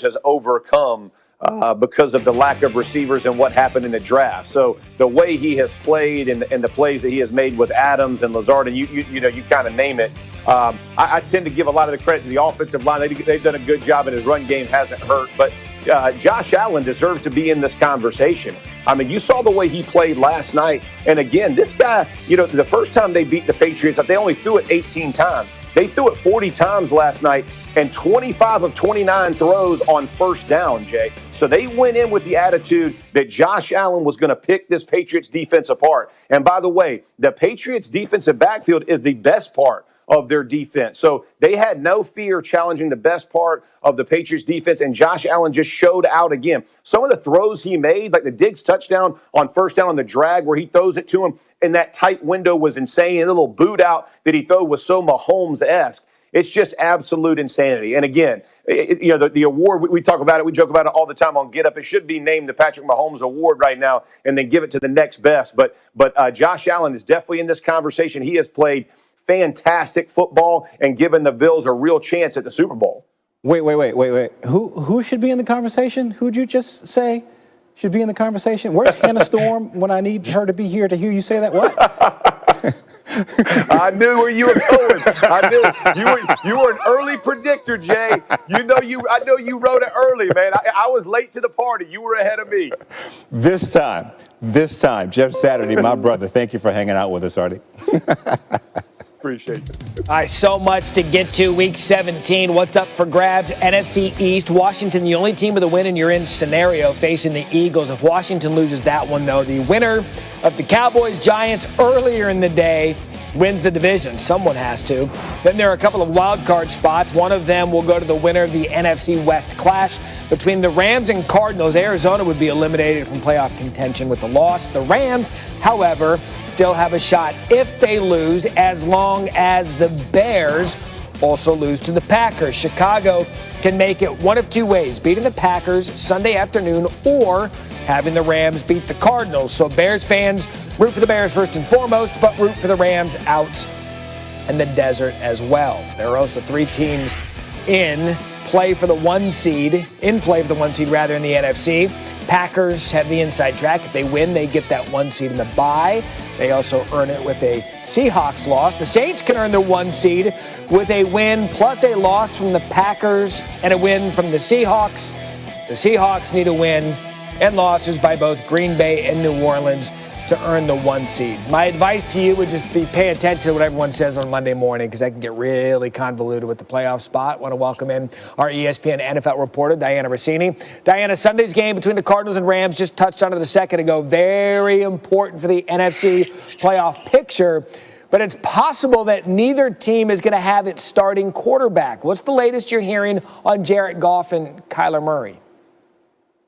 has overcome because of the lack of receivers and what happened in the draft. So the way he has played and the plays that he has made with Adams and Lazard, and you kind of name it, I tend to give a lot of the credit to the offensive line. They've done a good job, and his run game hasn't hurt. But Josh Allen deserves to be in this conversation. I mean, you saw the way he played last night. And again, this guy, the first time they beat the Patriots, they only threw it 18 times. They threw it 40 times last night and 25 of 29 throws on first down, Jay. So they went in with the attitude that Josh Allen was going to pick this Patriots defense apart. And by the way, the Patriots defensive backfield is the best part of their defense. So they had no fear challenging the best part of the Patriots defense, and Josh Allen just showed out again. Some of the throws he made, like the Diggs touchdown on first down on the drag where he throws it to him in that tight window was insane. And the little boot out that he threw was so Mahomes-esque. It's just absolute insanity. And again, the award, we talk about it, we joke about it all the time on Get Up. It should be named the Patrick Mahomes Award right now and then give it to the next best. But Josh Allen is definitely in this conversation. He has played fantastic football and given the Bills a real chance at the Super Bowl. Wait. Who should be in the conversation? Who'd you just say should be in the conversation? Where's Hannah Storm when I need her to be here to hear you say that? What? I knew where you were going. I knew you were an early predictor, Jay. I know you wrote it early, man. I was late to the party. You were ahead of me. This time, Jeff Saturday, my brother. Thank you for hanging out with us, Artie. Appreciate it. All right, so much to get to. Week 17, what's up for grabs? NFC East, Washington, the only team with a win in your in scenario, facing the Eagles. If Washington loses that one, though, the winner of the Cowboys-Giants earlier in the day wins the division. Someone has to. Then there are a couple of wild card spots. One of them will go to the winner of the NFC West clash between the Rams and Cardinals. Arizona would be eliminated from playoff contention with the loss. The Rams, however, still have a shot if they lose, as long as the Bears also lose to the Packers. Chicago can make it one of two ways: beating the Packers Sunday afternoon or having the Rams beat the Cardinals. So Bears fans, root for the Bears first and foremost, but root for the Rams out in the desert as well. There are also three teams in play for the one seed in the NFC. Packers have the inside track. If they win, they get that one seed in the bye. They also earn it with a Seahawks loss. The Saints can earn the one seed with a win plus a loss from the Packers and a win from the Seahawks. The Seahawks need a win and losses by both Green Bay and New Orleans to earn the one seed. My advice to you would just be pay attention to what everyone says on Monday morning, because that can get really convoluted with the playoff spot. I want to welcome in our ESPN NFL reporter, Diana Rossini. Diana, Sunday's game between the Cardinals and Rams, just touched on it a second ago. Very important for the NFC playoff picture. But it's possible that neither team is going to have its starting quarterback. What's the latest you're hearing on Jared Goff and Kyler Murray?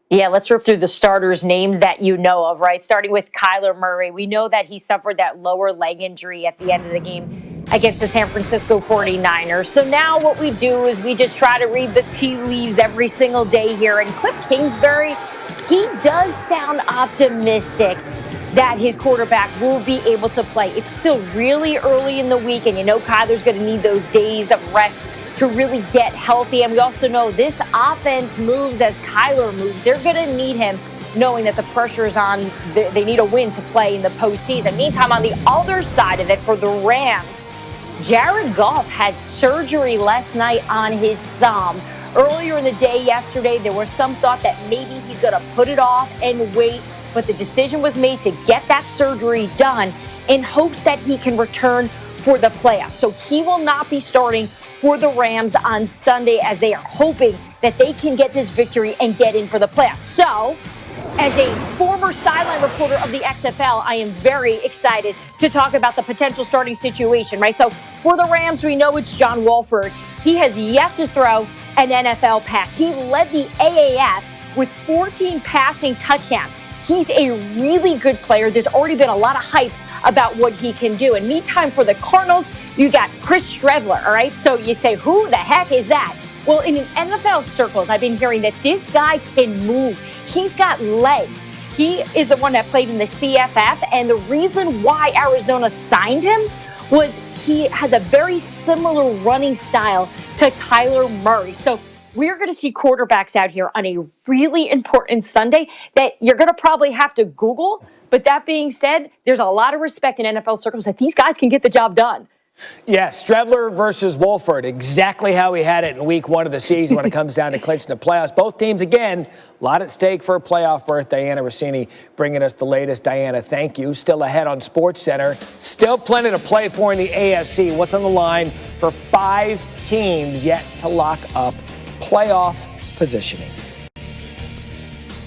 Yeah, let's rip through the starters' names that you know of, right? Starting with Kyler Murray. We know that he suffered that lower leg injury at the end of the game against the San Francisco 49ers. So now what we do is we just try to read the tea leaves every single day here. And Cliff Kingsbury, he does sound optimistic that his quarterback will be able to play. It's still really early in the week, and you know Kyler's going to need those days of rest to really get healthy. And we also know this offense moves as Kyler moves. They're going to need him, knowing that the pressure is on. They need a win to play in the postseason. Meantime, on the other side of it, for the Rams, Jared Goff had surgery last night on his thumb. Earlier in the day yesterday, there was some thought that maybe he's going to put it off and wait, but the decision was made to get that surgery done in hopes that he can return for the playoffs. So he will not be starting for the Rams on Sunday, as they are hoping that they can get this victory and get in for the playoffs. So, as a former sideline reporter of the XFL, I am very excited to talk about the potential starting situation, right? So, for the Rams, we know it's John Wolford. He has yet to throw an NFL pass. He led the AAF with 14 passing touchdowns. He's a really good player. There's already been a lot of hype about what he can do. And meantime, for the Cardinals, you got Chris Streveler, all right? So you say, who the heck is that? Well, in NFL circles, I've been hearing that this guy can move. He's got legs. He is the one that played in the CFF, and the reason why Arizona signed him was he has a very similar running style to Kyler Murray. So we're going to see quarterbacks out here on a really important Sunday that you're going to probably have to Google. But that being said, there's a lot of respect in NFL circles that these guys can get the job done. Yeah, Strebler versus Wolford, exactly how we had it in week 1 of the season when it comes down to clinching the playoffs. Both teams, again, a lot at stake for a playoff berth. Diana Rossini bringing us the latest. Diana, thank you. Still ahead on SportsCenter. Still plenty to play for in the AFC. What's on the line for 5 teams yet to lock up playoff positioning?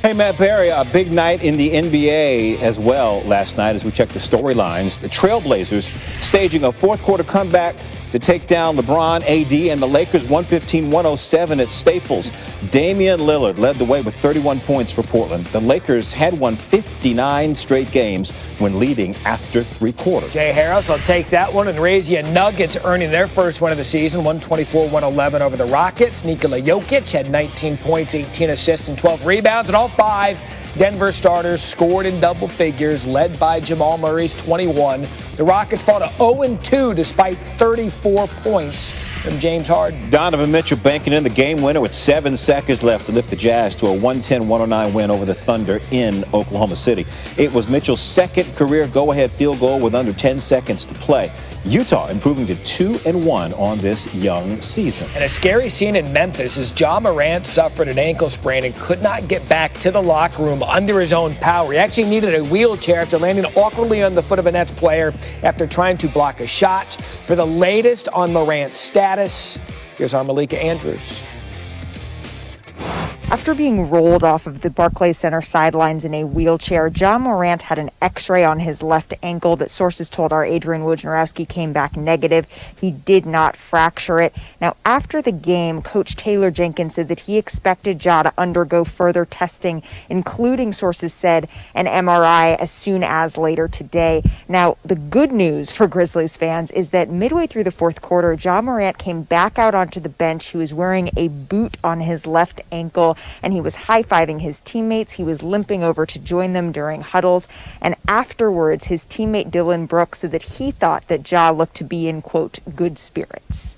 Hey, Matt Barry, a big night in the NBA as well last night as we check the storylines. The Trailblazers staging a fourth-quarter comeback to take down LeBron, AD, and the Lakers 115-107 at Staples. Damian Lillard led the way with 31 points for Portland. The Lakers had won 59 straight games when leading after 3 quarters. Jay Harris, I'll take that one and raise you. Nuggets earning their first win of the season, 124-111 over the Rockets. Nikola Jokic had 19 points, 18 assists, and 12 rebounds, and all 5 Denver starters scored in double figures, led by Jamal Murray's 21. The Rockets fall to 0-2 despite 34 points from James Harden. Donovan Mitchell banking in the game winner with 7 seconds left to lift the Jazz to a 110-109 win over the Thunder in Oklahoma City. It was Mitchell's second career go-ahead field goal with under 10 seconds to play. Utah improving to 2-1 on this young season. And a scary scene in Memphis as Ja Morant suffered an ankle sprain and could not get back to the locker room under his own power. He actually needed a wheelchair after landing awkwardly on the foot of a Nets player after trying to block a shot. For the latest on Morant's status, here's our Malika Andrews. After being rolled off of the Barclays Center sidelines in a wheelchair, Ja Morant had an x-ray on his left ankle that sources told our Adrian Wojnarowski came back negative. He did not fracture it. Now, after the game, Coach Taylor Jenkins said that he expected Ja to undergo further testing, including, sources said, an MRI as soon as later today. Now, the good news for Grizzlies fans is that midway through the fourth quarter, Ja Morant came back out onto the bench. He was wearing a boot on his left ankle, and he was high-fiving his teammates. He was limping over to join them during huddles. And afterwards, his teammate Dylan Brooks said that he thought that Ja looked to be in, quote, good spirits.